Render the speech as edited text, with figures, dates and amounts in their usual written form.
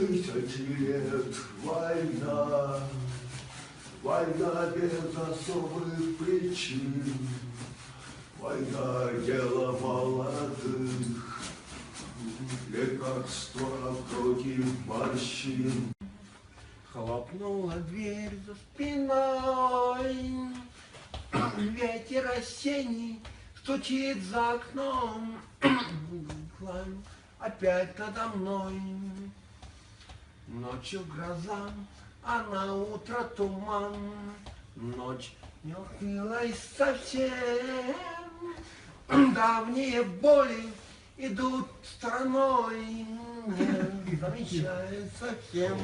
1000 лет война, война без особых причин, война дело молодых, лекарства против морщин. Хлопнула дверь за спиной, ветер осенний стучит за окном, опять надо мной. Ночью гроза, а на утро туман, ночь не укрылась совсем, давние боли идут стороной, не замечает совсем.